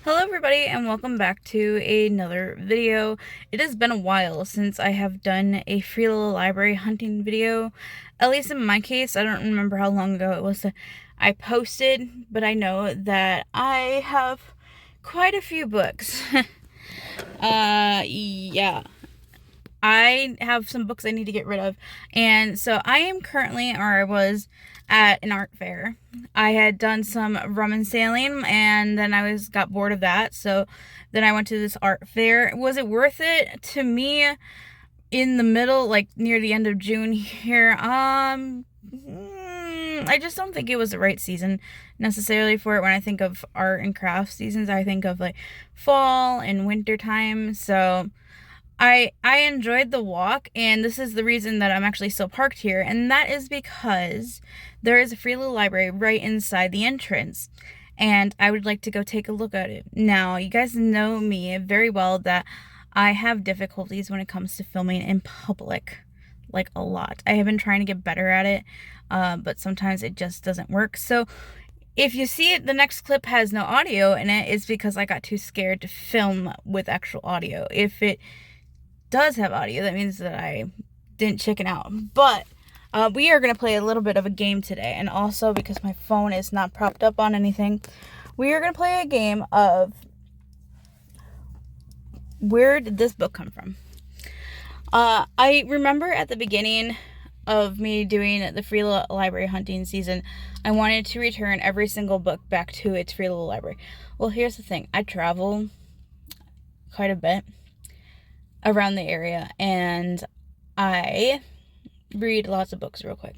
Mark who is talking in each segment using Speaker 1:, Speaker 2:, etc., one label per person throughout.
Speaker 1: Hello everybody and welcome back to another video. It has been a while since I have done a free little library hunting video. At least in my case, I don't remember how long ago it was that I posted, but I know that I have quite a few books. Yeah. I have some books I need to get rid of. And so I am currently, or I was, at an art fair. I had done some rum sailing and then I got bored of that. So then I went to this art fair. Was it worth it? To me, in the middle, like near the end of June here, I just don't think it was the right season necessarily for it. When I think of art and craft seasons, I think of like fall and winter time. So I enjoyed the walk, and this is the reason that I'm actually still parked here, and that is because there is a free little library right inside the entrance, and I would like to go take a look at it. Now, you guys know me very well that I have difficulties when it comes to filming in public, like a lot. I have been trying to get better at it, but sometimes it just doesn't work. So if you see it, the next clip has no audio in it, it's because I got too scared to film with actual audio. If it does have audio, that means that I didn't chicken out. But we are going to play a little bit of a game today, and also because my phone is not propped up on anything, we are going to play a game of where did this book come from. I remember at the beginning of me doing the free little library hunting season, I wanted to return every single book back to its free little library. Well, here's the thing. I travel quite a bit around the area, and I read lots of books real quick.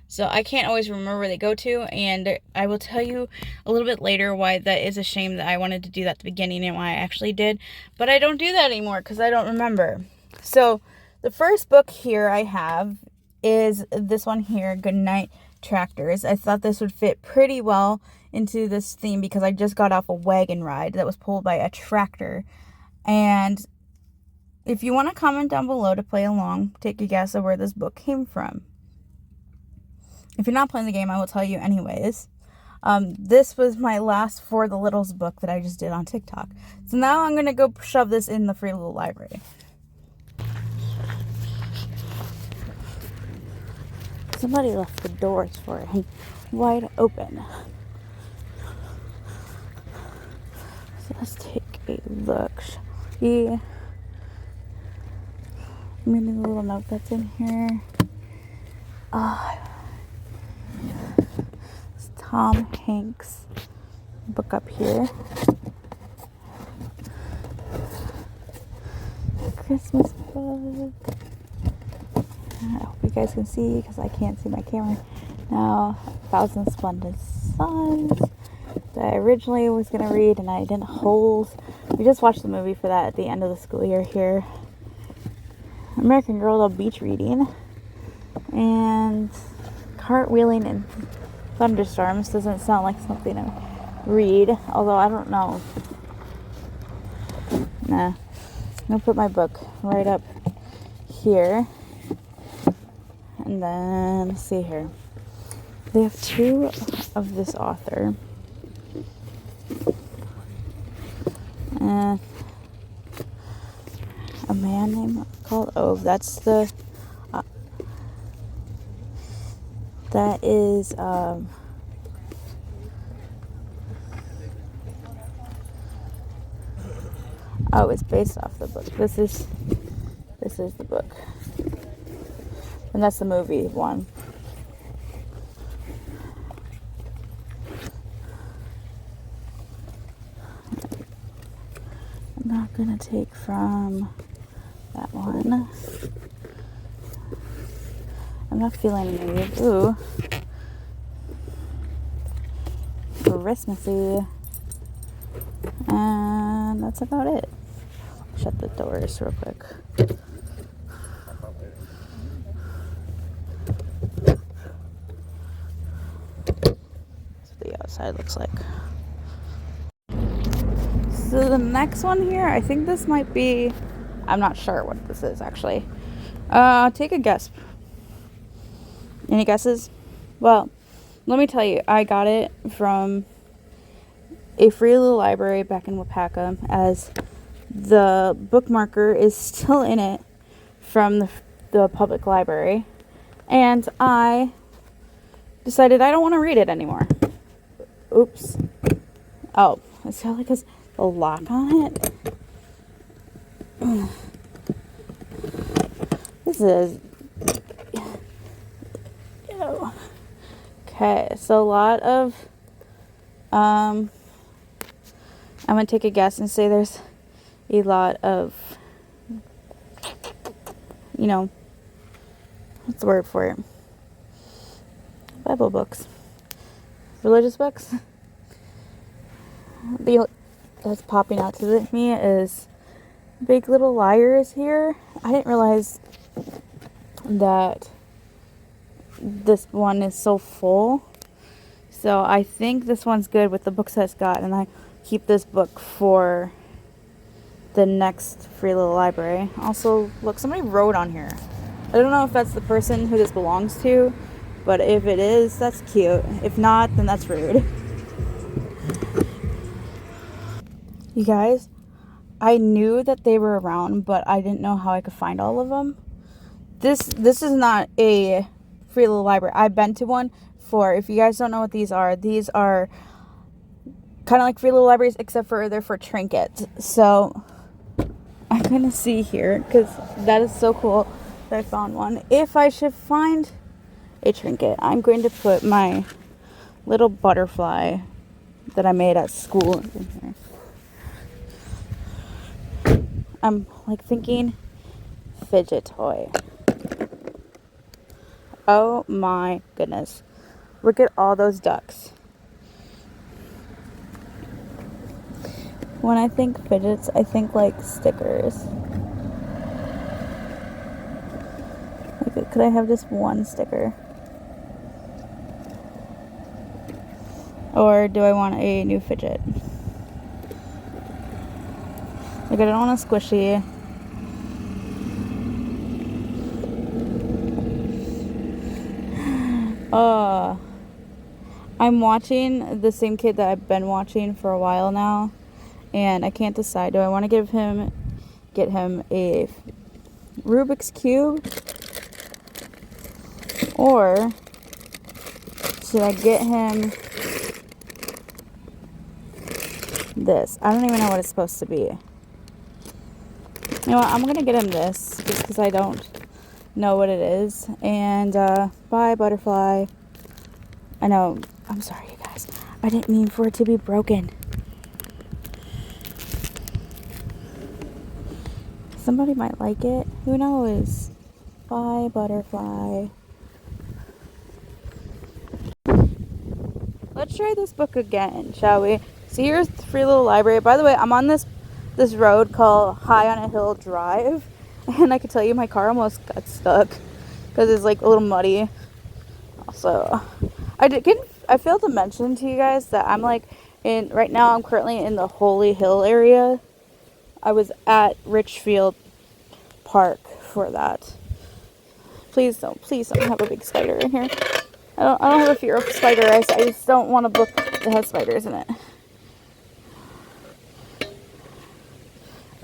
Speaker 1: So I can't always remember where they go to, and I will tell you a little bit later why that is a shame that I wanted to do that at the beginning and why I actually did. But I don't do that anymore because I don't remember. So the first book here I have is this one here, Goodnight Tractors. I thought this would fit pretty well into this theme because I just got off a wagon ride that was pulled by a tractor. And if you want to comment down below to play along, take a guess of where this book came from. If you're not playing the game, I will tell you anyways. This was my last For the Littles book that I just did on TikTok. So now I'm going to go shove this in the free little library. Somebody left the doors for it wide open. So let's take a look. Yeah. I'm reading the little note that's in here. It's Tom Hanks' book up here. Christmas book. I hope you guys can see because I can't see my camera. Now, Thousand Splendid Suns that I originally was going to read and I didn't hold. We just watched the movie for that at the end of the school year here. American Girl beach reading, and Cartwheeling in Thunderstorms doesn't sound like something to read, although I don't know. Nah, I'm gonna put my book right up here, and then let's see here. They have two of this author, and a man named called Ove. That's the that is oh, it's based off the book. This is the book, and that's the movie one. I'm not gonna take from that one. I'm not feeling the mood. Ooh. Christmassy. And that's about it. Shut the doors real quick. That's what the outside looks like. So the next one here, I think this might be, I'm not sure what this is actually. Take a guess. Any guesses? Well, let me tell you, I got it from a free little library back in Wapaka, as the bookmarker is still in it from the public library, and I decided I don't want to read it anymore. Oops. Oh, it's probably because the lock on it. This is... Okay, so a lot of... I'm going to take a guess and say there's a lot of... You know... What's the word for it? Bible books. Religious books. That's popping out to me is Big Little Liars here. I didn't realize that this one is so full. So I think this one's good with the books that it's got, and I keep this book for the next free little library. Also, look, somebody wrote on here. I don't know if that's the person who this belongs to, but if it is, that's cute. If not, then that's rude. You guys, I knew that they were around, but I didn't know how I could find all of them. This is not a free little library. I've been to one for, if you guys don't know what these are kind of like free little libraries, except for they're for trinkets. So I'm gonna see here, because that is so cool that I found one. If I should find a trinket, I'm going to put my little butterfly that I made at school in here. I'm like thinking fidget toy. Oh my goodness. Look at all those ducks. When I think fidgets, I think like stickers. Like, could I have just one sticker? Or do I want a new fidget? Like, I don't want a squishy. I'm watching the same kid that I've been watching for a while now, and I can't decide. Do I want to get him a Rubik's Cube, or should I get him this? I don't even know what it's supposed to be. You know what? I'm gonna get him this just because I don't know what it is. And bye, butterfly. I know. I'm sorry, you guys. I didn't mean for it to be broken. Somebody might like it. Who knows? Bye, butterfly. Let's try this book again, shall we? So here's the free little library. By the way, I'm on this road called High on a Hill Drive, and I can tell you my car almost got stuck because it's like a little muddy. Also, I failed to mention to you guys that I'm like right now I'm currently in the Holy Hill area. I was at Richfield Park for that. Please don't have a big spider in here. I don't have a fear of spider. I just don't want a book that has spiders in it.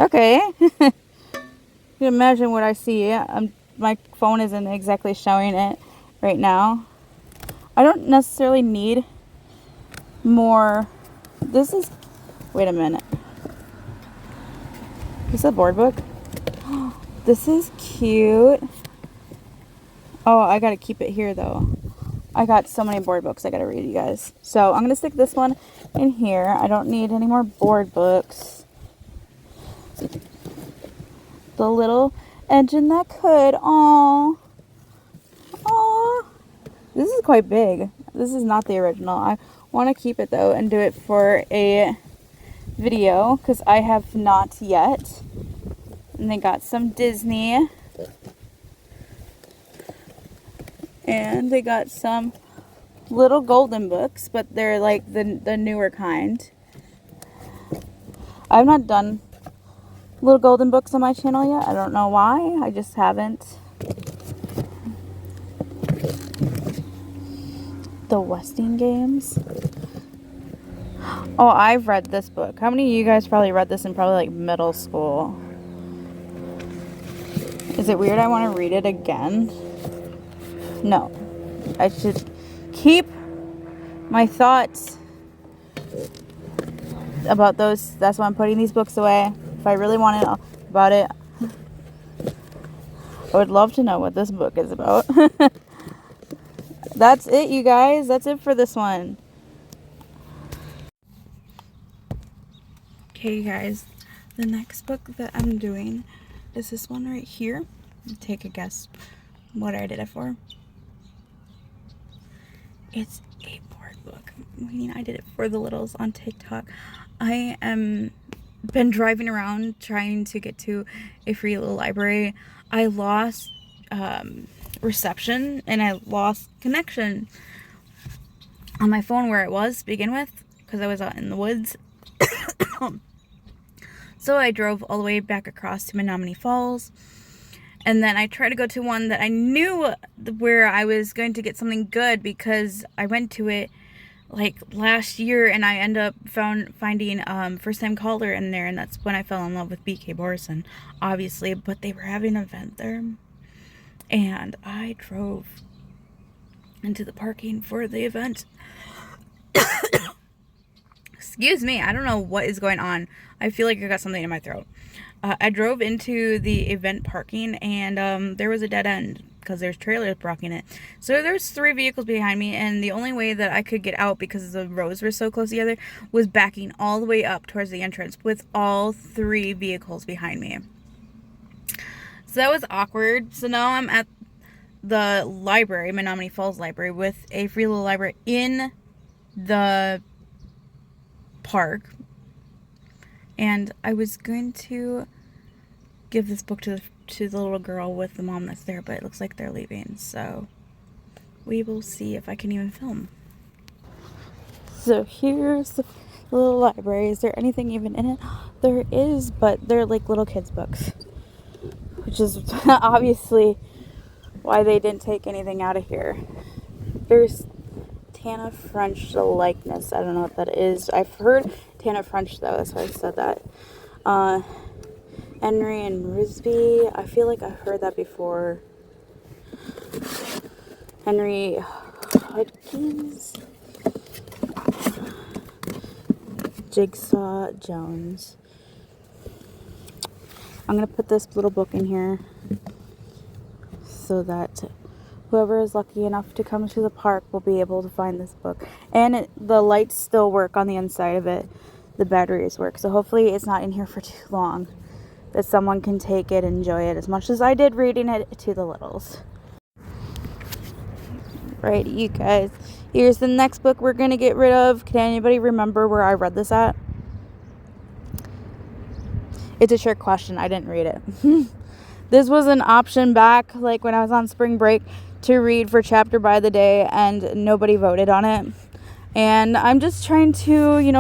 Speaker 1: Okay. You can imagine what I see. My phone isn't exactly showing it right now. I don't necessarily need more. Wait a minute. Is this a board book? This is cute. Oh, I gotta keep it here though. I got so many board books I gotta read, you guys. So I'm gonna stick this one in here. I don't need any more board books. The little engine that could. Aww. Aww. This is quite big. This is not the original. I want to keep it though and do it for a video because I have not yet. And they got some Disney. And they got some little golden books, but they're like the newer kind. I've not done little golden books on my channel yet. I don't know why. I just haven't. The Westing games. Oh, I've read this book. How many of you guys probably read this in probably like middle school? Is it weird I want to read it again? No. I should keep my thoughts about those. That's why I'm putting these books away. If I really wanted about it, I would love to know what this book is about. That's it, you guys. That's it for this one. Okay, guys. The next book that I'm doing is this one right here. Take a guess what I did it for. It's a board book. Meaning I did it for the littles on TikTok. I am been driving around trying to get to a free little library. I lost reception and I lost connection on my phone where it was to begin with because I was out in the woods. So I drove all the way back across to Menominee Falls, and then I tried to go to one that I knew where I was going to get something good because I went to it like last year and I ended up finding First Time Caller in there, and that's when I fell in love with BK Borson, obviously. But they were having an event there and I drove into the parking for the event. Excuse me, I don't know what is going on. I feel like I got something in my throat. I drove into the event parking and there was a dead end because there's trailers blocking it. So there's 3 vehicles behind me, and the only way that I could get out because the roads were so close together was backing all the way up towards the entrance with all 3 vehicles behind me. So that was awkward. So now I'm at the library, Menominee Falls Library, with a free little library in the park. And I was going to give this book to the little girl with the mom that's there, but it looks like they're leaving, so we will see if I can even film. So here's the little library. Is there anything even in it? There is, but they're like little kids' books, which is obviously why they didn't take anything out of here. There's Tana French, the likeness. I don't know what that is. I've heard Tana French though, that's why I said that. Henry and Risby. I feel like I've heard that before. Henry Hudkins. Jigsaw Jones. I'm going to put this little book in here so that whoever is lucky enough to come to the park will be able to find this book. And the lights still work on the inside of it. The batteries work. So hopefully it's not in here for too long, that someone can take it and enjoy it as much as I did reading it to the littles. Right, you guys. Here's the next book we're going to get rid of. Can anybody remember where I read this at? It's a trick question. I didn't read it. This was an option back, like when I was on spring break, to read for chapter by the day, and nobody voted on it. And I'm just trying to,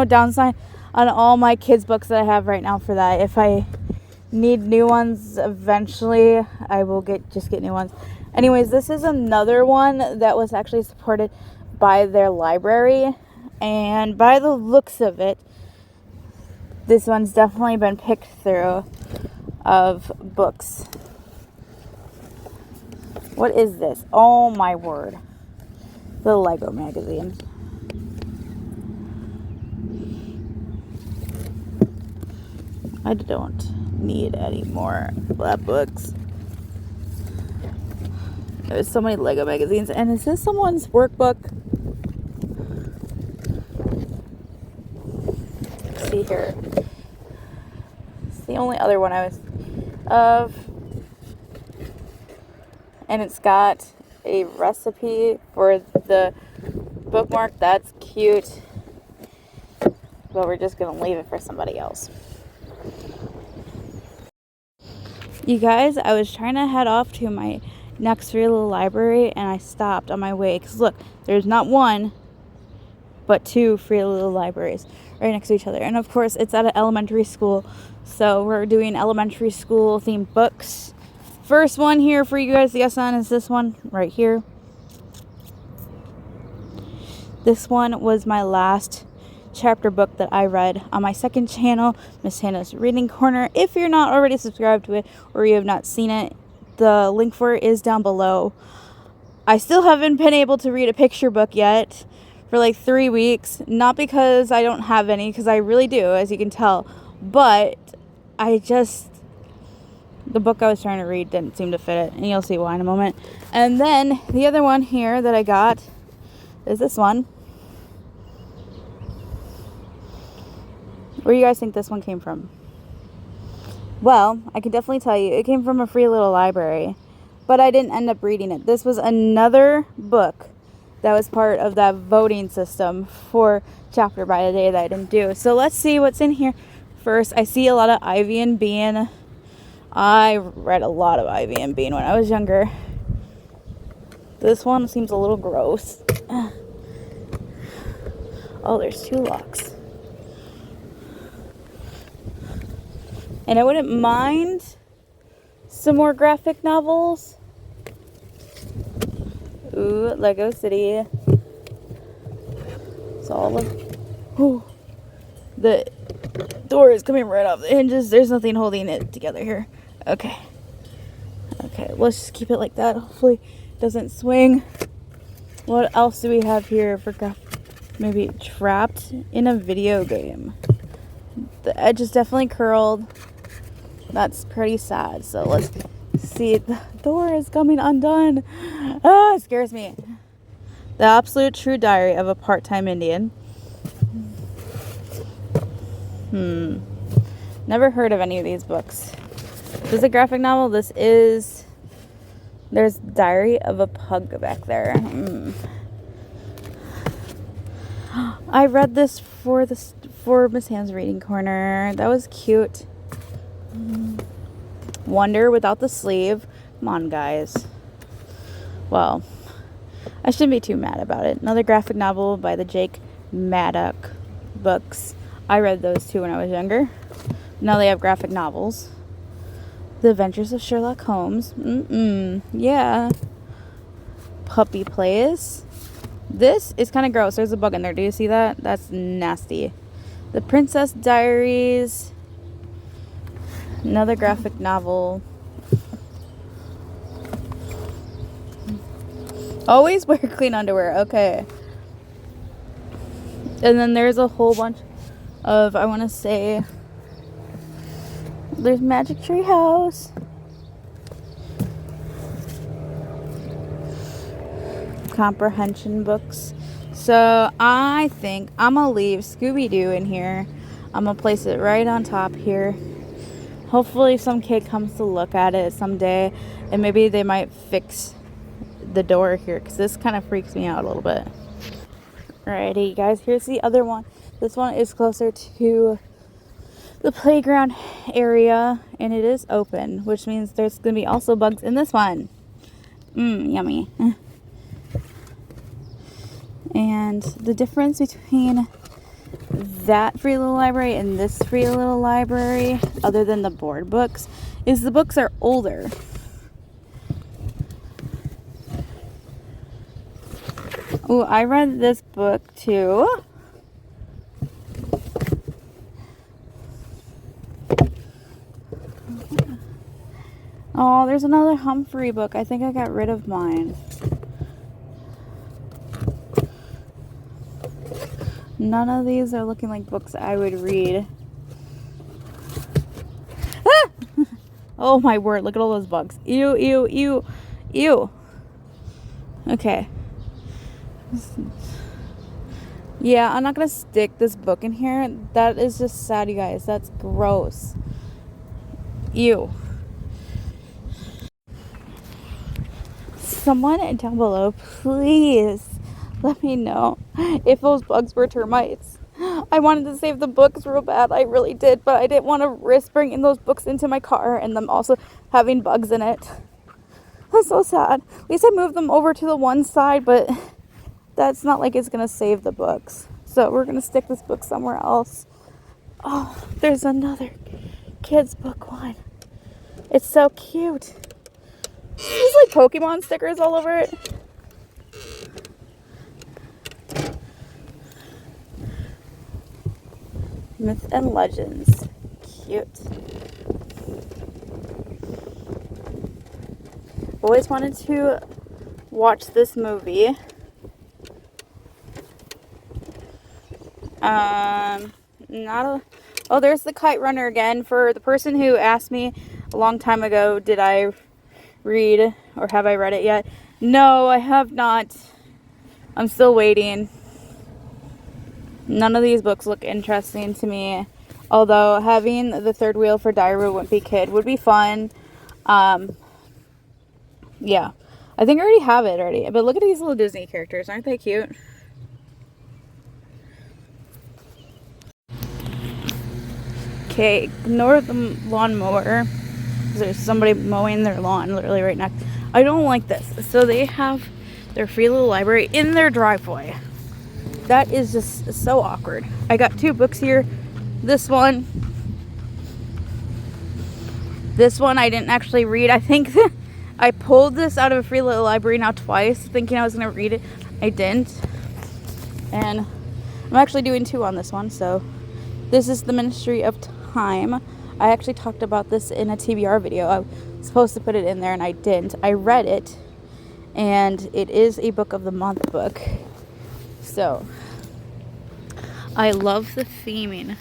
Speaker 1: downsign on all my kids' books that I have right now for that. If I need new ones eventually, I will just get new ones. Anyways, this is another one that was actually supported by their library, and by the looks of it, this one's definitely been picked through of books. What is this? Oh my word. The Lego magazine. I don't need any more books. There's so many Lego magazines. And is this someone's workbook? Let's see here. It's the only other one I was of. And it's got a recipe for the bookmark. That's cute. But we're just going to leave it for somebody else. You guys, I was trying to head off to my next free little library, and I stopped on my way. Because look, there's not one, but 2 free little libraries right next to each other. And of course, it's at an elementary school. So we're doing elementary school themed books. First one here for you guys to guess on is this one right here. This one was my last chapter book that I read on my second channel, Miss Hannah's Reading Corner. If you're not already subscribed to it or you have not seen it, the link for it is down below. I still haven't been able to read a picture book yet for like 3 weeks. Not because I don't have any, because I really do, as you can tell. But the book I was trying to read didn't seem to fit it. And you'll see why in a moment. And then the other one here that I got is this one. Where do you guys think this one came from? Well, I can definitely tell you it came from a free little library. But I didn't end up reading it. This was another book that was part of that voting system for chapter by the day that I didn't do. So let's see what's in here. First, I see a lot of Ivy and Bean. I read a lot of Ivy and Bean when I was younger. This one seems a little gross. Oh, there's 2 locks. And I wouldn't mind some more graphic novels. Ooh, Lego City. It's all of... Ooh. The door is coming right off the hinges. There's nothing holding it together here. Okay. Okay, let's just keep it like that. Hopefully it doesn't swing. What else do we have here for maybe trapped in a video game? The edge is definitely curled. That's pretty sad. So let's see. The door is coming undone. Ah, it scares me. The Absolute True Diary of a Part-Time Indian. Never heard of any of these books. This is a graphic novel. There's Diary of a Pug back there. I read this for Miss Hannah's Reading Corner. That was cute. Wonder without the sleeve. Come on, guys. Well, I shouldn't be too mad about it. Another graphic novel by the Jake Maddock books. I read those too when I was younger. Now they have graphic novels. The Adventures of Sherlock Holmes. Yeah. Puppy Plays. This is kind of gross. There's a bug in there. Do you see that? That's nasty. The Princess Diaries. Another graphic novel. Always wear clean underwear. Okay. And then there's a whole bunch of, I want to say, there's Magic Tree House. Comprehension books. So I think I'm going to leave Scooby-Doo in here. I'm going to place it right on top here. Hopefully some kid comes to look at it someday. And maybe they might fix the door here, because this kind of freaks me out a little bit. Alrighty, guys. Here's the other one. This one is closer to the playground area, and it is open, which means there's going to be also bugs in this one. Yummy. And the difference between that free little library and this free little library, other than the board books, is the books are older. Oh, I read this book too. Oh, there's another Humphrey book. I think I got rid of mine. None of these are looking like books I would read. Ah! Oh my word, look at all those bugs. Ew, ew, ew, ew. Okay. Yeah, I'm not going to stick this book in here. That is just sad, you guys. That's gross. Ew. Someone down below, please let me know if those bugs were termites. I wanted to save the books real bad. I really did, but I didn't want to risk bringing those books into my car and them also having bugs in it. That's so sad. At least I moved them over to the one side, but that's not like it's going to save the books. So we're going to stick this book somewhere else. Oh, there's another kids book one. It's so cute. There's like Pokemon stickers all over it. Myth and Legends. Cute. Always wanted to watch this movie. Oh, there's the Kite Runner again. For the person who asked me a long time ago, did I read or have I read it yet? No, I have not. I'm still waiting. None of these books look interesting to me. Although having the third wheel for Diary of a Wimpy Kid would be fun. Yeah. I think I already have it already. But look at these little Disney characters. Aren't they cute? Okay, ignore the lawnmower. There's somebody mowing their lawn literally right next. I don't like this. So they have their free little library in their driveway. That is just so awkward. I got 2 books here. This one I didn't actually read. I think I pulled this out of a free little library now twice, thinking I was going to read it. I didn't. And I'm actually doing 2 on this one. So this is The Ministry of Time. I actually talked about this in a TBR video. I was supposed to put it in there and I didn't. I read it, and it is a book of the month book. So I love the theming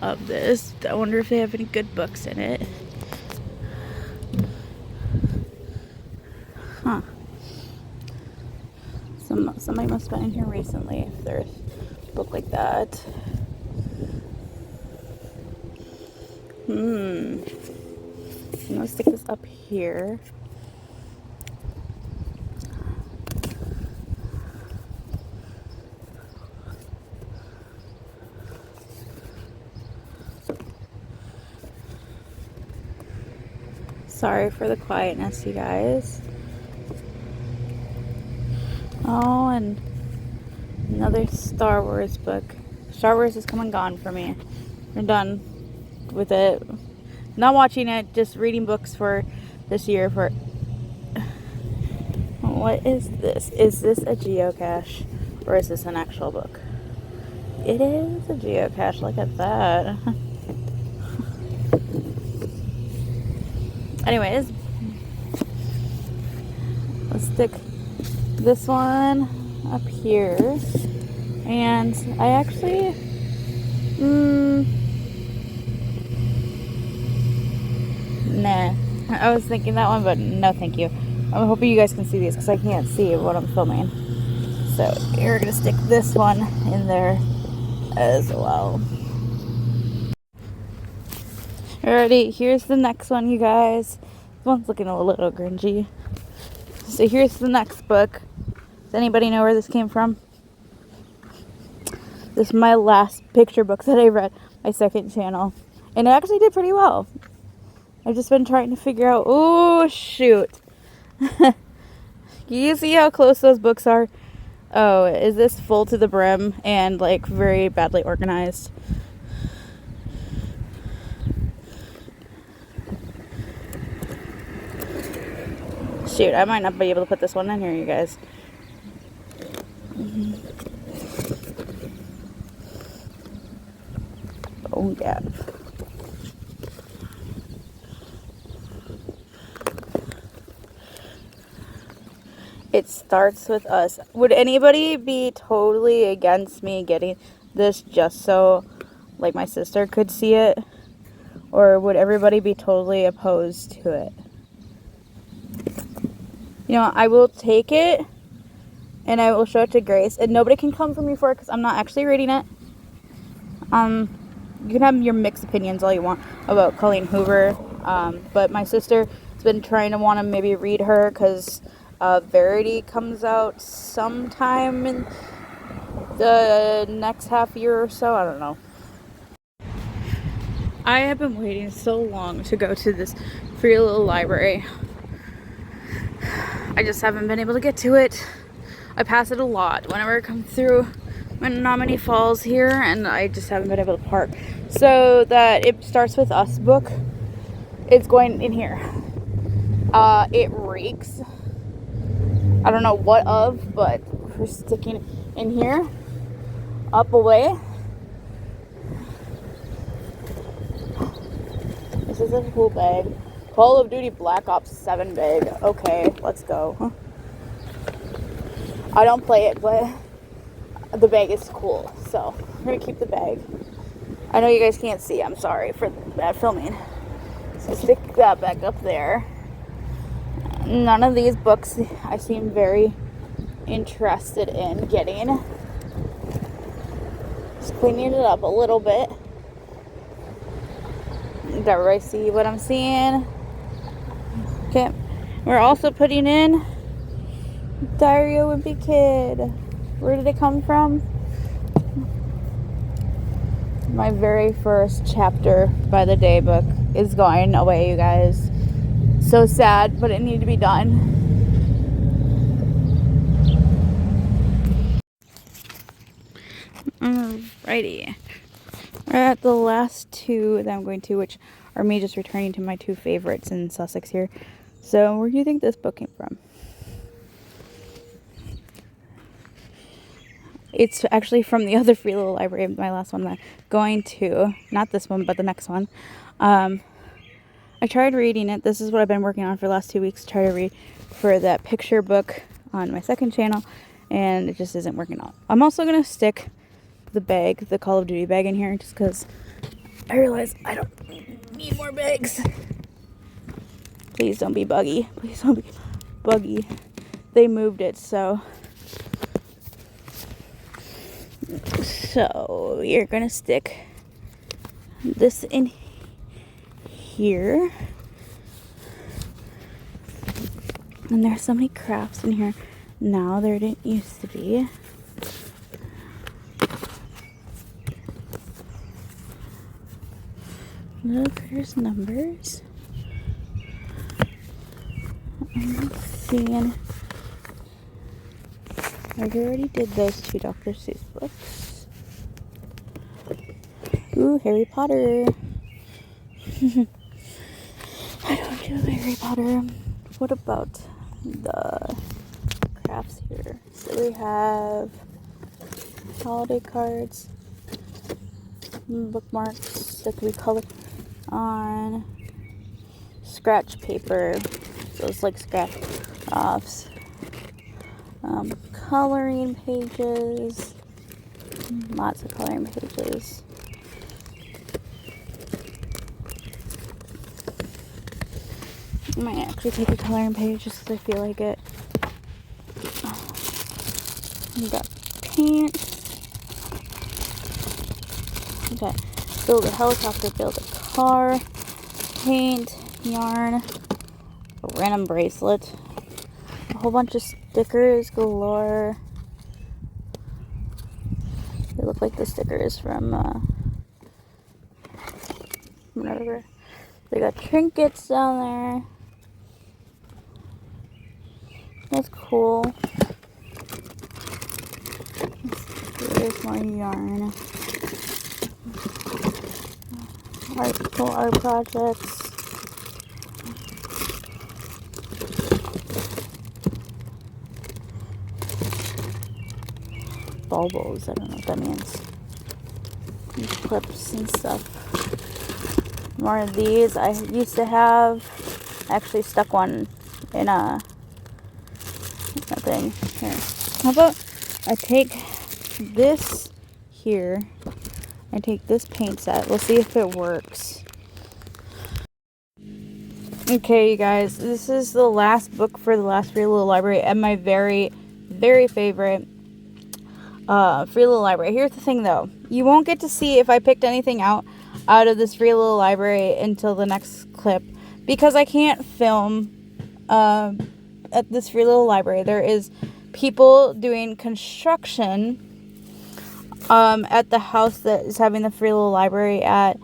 Speaker 1: of this. I wonder if they have any good books in it. Huh. Somebody must have been in here recently if there's a book like that. I'm gonna stick this up here. Sorry for the quietness, you guys. Oh, and another Star Wars book. Star Wars has come and gone for me. We're done with it. Not watching it, just reading books for this year. For what is this? Is this a geocache or is this an actual book? It is a geocache. Look at that. Anyways, let's stick this one up here. And I actually nah, I was thinking that one, but no thank you. I'm hoping you guys can see these because I can't see what I'm filming. So we're gonna stick this one in there as well. Alrighty, here's the next one, you guys. This one's looking a little cringy. So here's the next book. Does anybody know where this came from? This is my last picture book that I read, my second channel. And it actually did pretty well. I've just been trying to figure out, oh shoot. You see how close those books are? Oh, is this full to the brim and like very badly organized? Shoot, I might not be able to put this one in here, you guys. Oh, yeah. It Starts With Us. Would anybody be totally against me getting this just so, like, my sister could see it? Or would everybody be totally opposed to it? You know, I will take it and I will show it to Grace. And nobody can come for me for it because I'm not actually reading it. You can have your mixed opinions all you want about Colleen Hoover. But my sister has been trying to want to maybe read her because Verity comes out sometime in the next half year or so. I don't know. I have been waiting so long to go to this free little library. I just haven't been able to get to it. I pass it a lot whenever I come through Menominee Falls here, and I just haven't been able to park. So that It Starts With Us book, it's going in here. It reeks. I don't know what of, but we're sticking in here. Up away. is a cool bag. Call of Duty Black Ops 7 bag. Okay, let's go. I don't play it, but the bag is cool, so we're gonna keep the bag. I know you guys can't see, I'm sorry for bad filming. So stick that back up there. None of these books I seem very interested in getting. Just cleaning it up a little bit. Did everybody see what I'm seeing? Okay. We're also putting in Diary of a Wimpy Kid. Where did it come from? My very first chapter by the day book is going away, you guys. So sad, but it needed to be done. Alrighty. We're at the last two that I'm going to, which are me just returning to my two favorites in Sussex here. So, where do you think this book came from? It's actually from the other Free Little Library, my last one that I'm going to. Not this one, but the next one. I tried reading it. This is what I've been working on for the last 2 weeks. Try to read for that picture book on my second channel, and it just isn't working out. I'm also going to stick the bag, the Call of Duty bag in here, just because I realize I don't need more bags. Please don't be buggy. Please don't be buggy. They moved it, so you're going to stick this in here. And there's so many crafts in here now. There didn't used to be. Look, there's numbers. I'm seeing. I already did those two Dr. Seuss books. Ooh, Harry Potter. I don't do Harry Potter. What about the crafts here? So we have holiday cards, bookmarks that can be colored on, scratch paper, so it's like scratch offs, coloring pages, lots of coloring pages. I might actually take a coloring page just because I feel like it. We got paint. We got build a helicopter, build a car, paint, yarn, a random bracelet, a whole bunch of stickers galore. They look like the stickers from whatever. They got trinkets down there. That's cool. There's more yarn. Cool art projects. Bulbos, I don't know what that means. And clips and stuff. More of these. I used to have, I actually stuck one in a thing here. How about I take this here, I take this paint set. We'll see if it works. Okay, you guys, this is the last book for the last Free Little Library and my very, very favorite Free Little Library. Here's the thing though, you won't get to see if I picked anything out of this Free Little Library until the next clip because I can't film at this Free Little Library. There is people doing construction at the house that is having the Free Little Library at,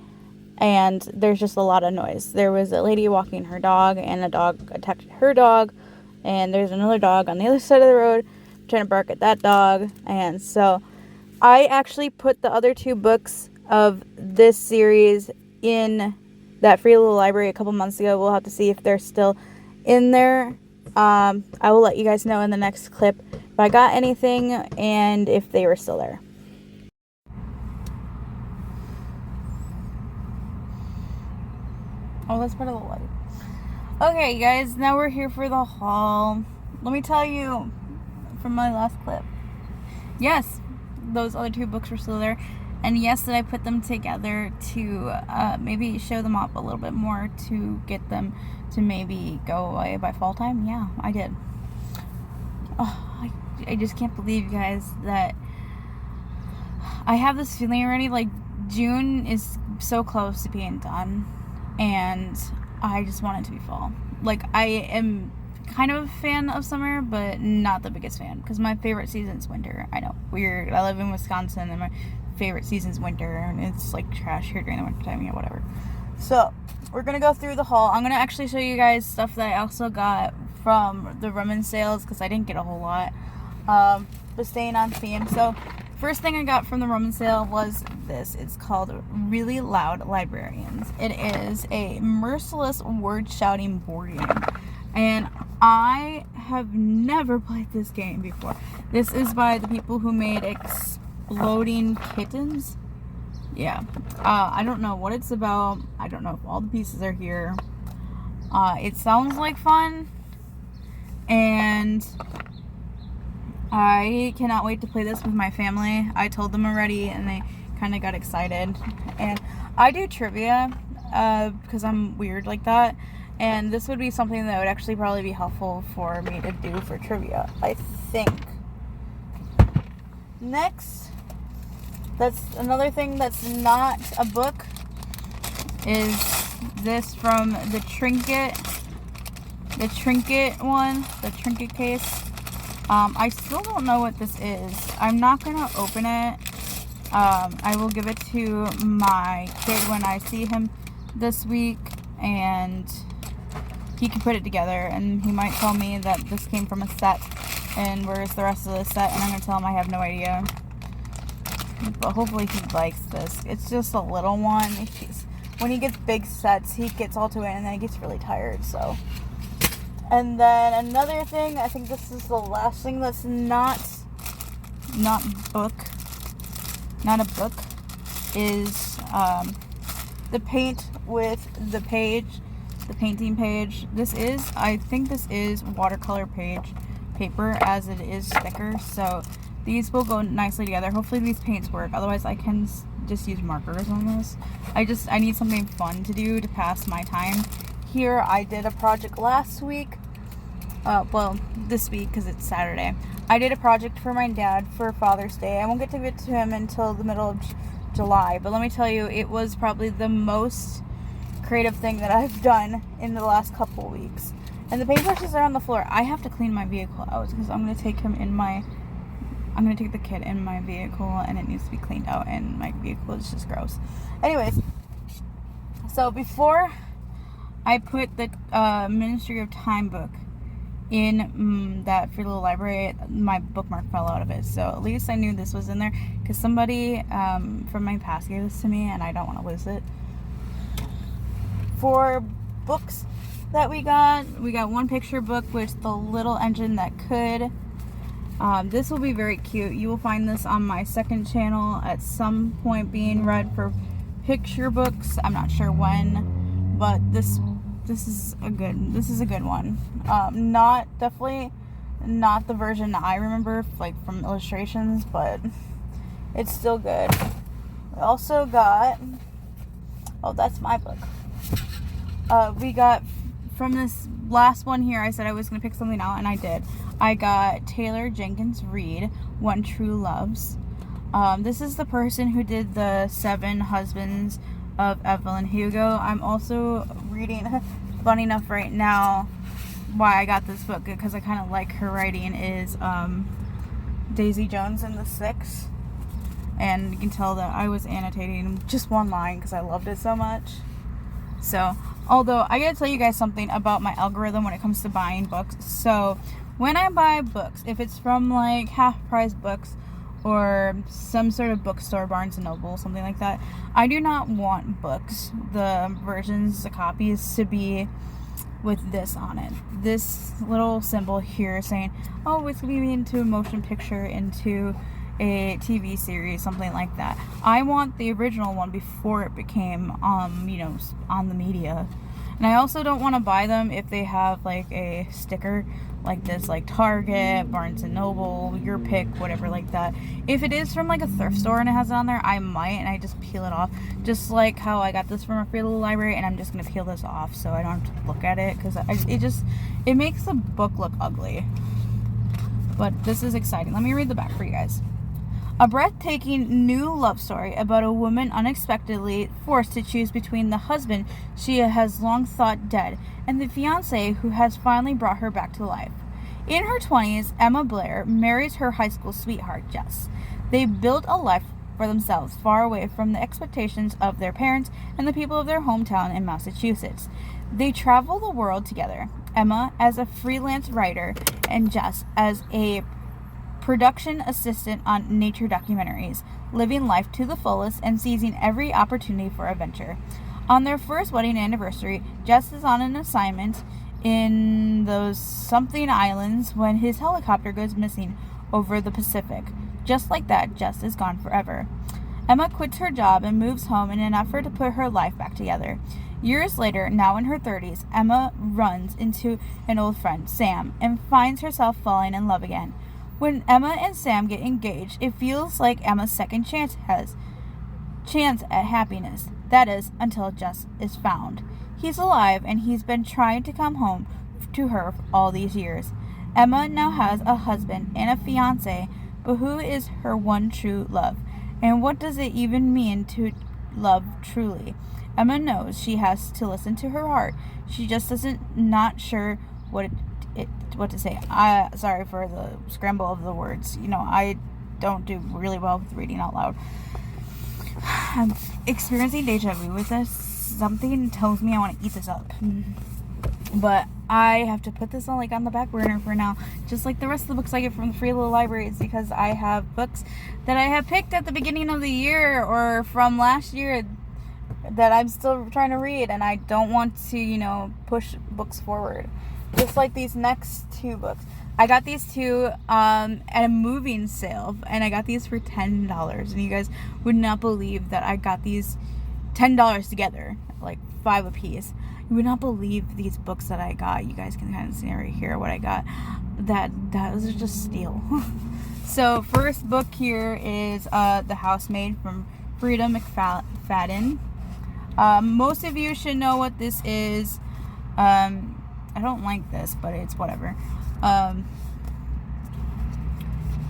Speaker 1: and there's just a lot of noise. There was a lady walking her dog, and a dog attacked her dog, and there's another dog on the other side of the road trying to bark at that dog. And so I actually put the other two books of this series in that Free Little Library a couple months ago. We'll have to see if they're still in there. I will let you guys know in the next clip if I got anything and if they were still there. Oh, that's part of the light. Okay, guys, now we're here for the haul. Let me tell you from my last clip. Yes, those other 2 books were still there. And yes, that I put them together to maybe show them off a little bit more to get them to maybe go away by fall time. Yeah, I did. Oh, I just can't believe, guys, that I have this feeling already. Like, June is so close to being done, and I just want it to be fall. Like, I am kind of a fan of summer, but not the biggest fan, because my favorite season is winter. I know, weird. I live in Wisconsin, and my favorite season is winter, and it's like trash here during the winter time. Yeah, whatever. So we're gonna go through the haul. I'm gonna actually show you guys stuff that I also got from the women's sales, because I didn't get a whole lot, but staying on theme. So first thing I got from the Roman sale was this. It's called Really Loud Librarians. It is a merciless word shouting board game, and I have never played this game before. This is by the people who made Exploding Kittens. Yeah. I don't know what it's about. I don't know if all the pieces are here. It sounds like fun, and I cannot wait to play this with my family. I told them already, and they kind of got excited. And I do trivia because I'm weird like that, and this would be something that would actually probably be helpful for me to do for trivia, I think. Next, that's another thing that's not a book, is this from the Trinket one, the Trinket case. I still don't know what this is. I'm not gonna open it. I will give it to my kid when I see him this week, and he can put it together, and he might tell me that this came from a set, and where's the rest of the set, and I'm gonna tell him I have no idea. But hopefully he likes this. It's just a little one. When he gets big sets, he gets all to it, and then he gets really tired, so. And then another thing, I think this is the last thing that's not a book, is the paint with the painting page. I think this is watercolor paper, as it is thicker, so these will go nicely together. Hopefully these paints work, otherwise I can just use markers on this. I need something fun to do to pass my time. Here, I did a project last week, well, this week because it's Saturday. I did a project for my dad for Father's Day. I won't get to give it to him until the middle of July, but let me tell you, it was probably the most creative thing that I've done in the last couple weeks. And the paintbrushes are on the floor. I have to clean my vehicle out because I'm going to take the kid in my vehicle, and it needs to be cleaned out, and my vehicle is just gross. Anyways, so before I put the Ministry of Time book in that free little library, my bookmark fell out of it, so at least I knew this was in there, because somebody from my past gave this to me, and I don't want to lose it. For books that we got one picture book with the little engine that could. This will be very cute. You will find this on my second channel at some point, being read for picture books. I'm not sure when, but this is a good one. Definitely not the version I remember, like from illustrations, but it's still good. We also got, that's my book. We got from this last one here, I said I was going to pick something out, and I did. I got Taylor Jenkins Reid, When True Loves. This is the person who did the 7 Husbands of Evelyn Hugo. I'm also reading, funny enough right now, why I got this book, because I kind of like her writing, is Daisy Jones and the Six. And you can tell that I was annotating just one line because I loved it so much. So, although I gotta tell you guys something about my algorithm when it comes to buying books. So, when I buy books, if it's from like half-price books or some sort of bookstore, Barnes & Noble, something like that, I do not want books, the versions, the copies, to be with this on it. This little symbol here saying, oh, it's going to be into a motion picture, into a TV series, something like that. I want the original one before it became, on the media. And I also don't want to buy them if they have like a sticker like this, like Target, Barnes and Noble, your pick, whatever like that. If it is from like a thrift store and it has it on there, I might, and I just peel it off. Just like how I got this from a Free Little Library, and I'm just going to peel this off so I don't have to look at it, because it makes the book look ugly. But this is exciting. Let me read the back for you guys. A breathtaking new love story about a woman unexpectedly forced to choose between the husband she has long thought dead and the fiancé who has finally brought her back to life. In her 20s, Emma Blair marries her high school sweetheart, Jess. They built a life for themselves far away from the expectations of their parents and the people of their hometown in Massachusetts. They travel the world together, Emma as a freelance writer and Jess as a production assistant on nature documentaries, living life to the fullest and seizing every opportunity for adventure. On their first wedding anniversary, Jess is on an assignment in those something islands when his helicopter goes missing over the Pacific. Just like that, Jess is gone forever. Emma quits her job and moves home in an effort to put her life back together. Years later, now in her 30s, Emma runs into an old friend, Sam, and finds herself falling in love again. When Emma and Sam get engaged, it feels like Emma's second chance at happiness. That is, until Jess is found. He's alive, and he's been trying to come home to her all these years. Emma now has a husband and a fiancé, but who is her one true love? And what does it even mean to love truly? Emma knows she has to listen to her heart. She just isn't not sure what to say. Sorry for the scramble of the words. I don't do really well with reading out loud. I'm experiencing deja vu with this. Something tells me I want to eat this up. But I have to put this on the back burner for now. Just like the rest of the books I get from the Free Little Libraries, because I have books that I have picked at the beginning of the year or from last year that I'm still trying to read, and I don't want to, push books forward. Just like these next two books. I got these two at a moving sale, and I got these for $10. And you guys would not believe that I got these $10 together, like 5 apiece. You would not believe these books that I got. You guys can kind of see right here what I got. That was just steal. So first book here is The Housemaid from Frida McFadden. Most of you should know what this is. I don't like this, but it's whatever.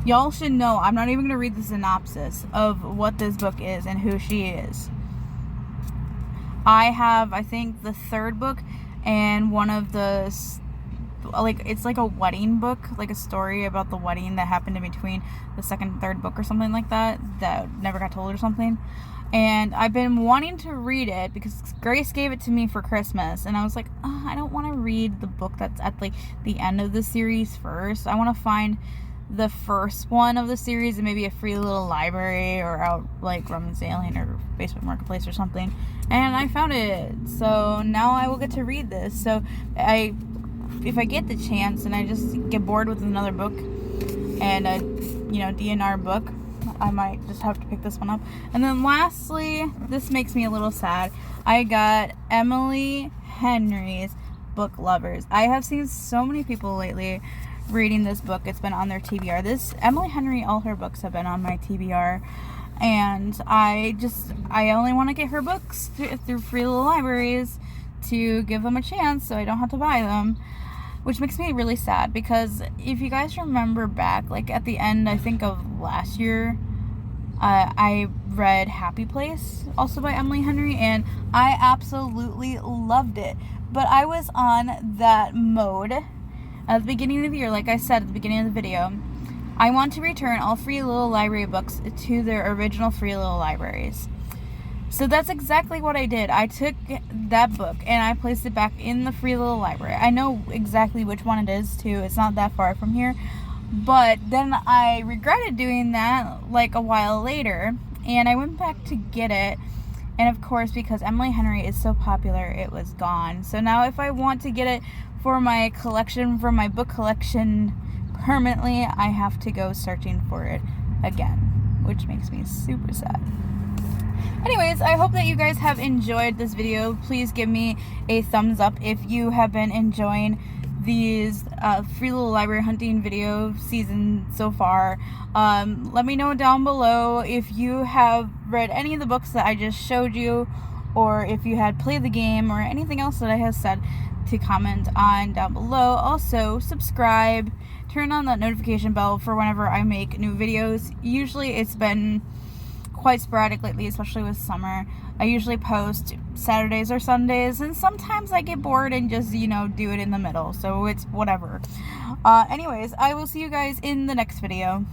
Speaker 1: Y'all should know, I'm not even going to read the synopsis of what this book is and who she is. I have, I think, the third book and one of the, it's like a wedding book, like a story about the wedding that happened in between the second and third book or something like that never got told or something. And I've been wanting to read it because Grace gave it to me for Christmas. And I was like, I don't want to read the book that's at the end of the series first. I want to find the first one of the series and maybe a Free Little Library or out Roman Sailing or Facebook Marketplace or something. And I found it. So now I will get to read this. So if I get the chance and I just get bored with another book and a DNR book, I might just have to pick this one up. And then lastly, this makes me a little sad. I got Emily Henry's Book Lovers. I have seen so many people lately reading this book. It's been on their TBR. This Emily Henry, all her books have been on my TBR. And I only want to get her books through Free Little Libraries to give them a chance so I don't have to buy them. Which makes me really sad because if you guys remember back, at the end, I think, of last year, I read Happy Place, also by Emily Henry, and I absolutely loved it. But I was on that mode at the beginning of the year, like I said at the beginning of the video. I want to return all Free Little Library books to their original Free Little Libraries. So that's exactly what I did. I took that book and I placed it back in the Free Little Library. I know exactly which one it is too. It's not that far from here. But then I regretted doing that a while later, and I went back to get it. And of course, because Emily Henry is so popular, it was gone. So now if I want to get it for my collection, for my book collection permanently, I have to go searching for it again, which makes me super sad. anyways, I hope that you guys have enjoyed this video. Please give me a thumbs up if you have been enjoying these free little library hunting video season so far. Let me know down below if you have read any of the books that I just showed you, or if you had played the game, or anything else that I have said, to comment on down below. Also, subscribe, turn on that notification bell for whenever I make new videos. Usually it's been quite sporadic lately, especially with summer. I usually post Saturdays or Sundays, and sometimes I get bored and just, you know, do it in the middle, so it's whatever. Anyways, I will see you guys in the next video.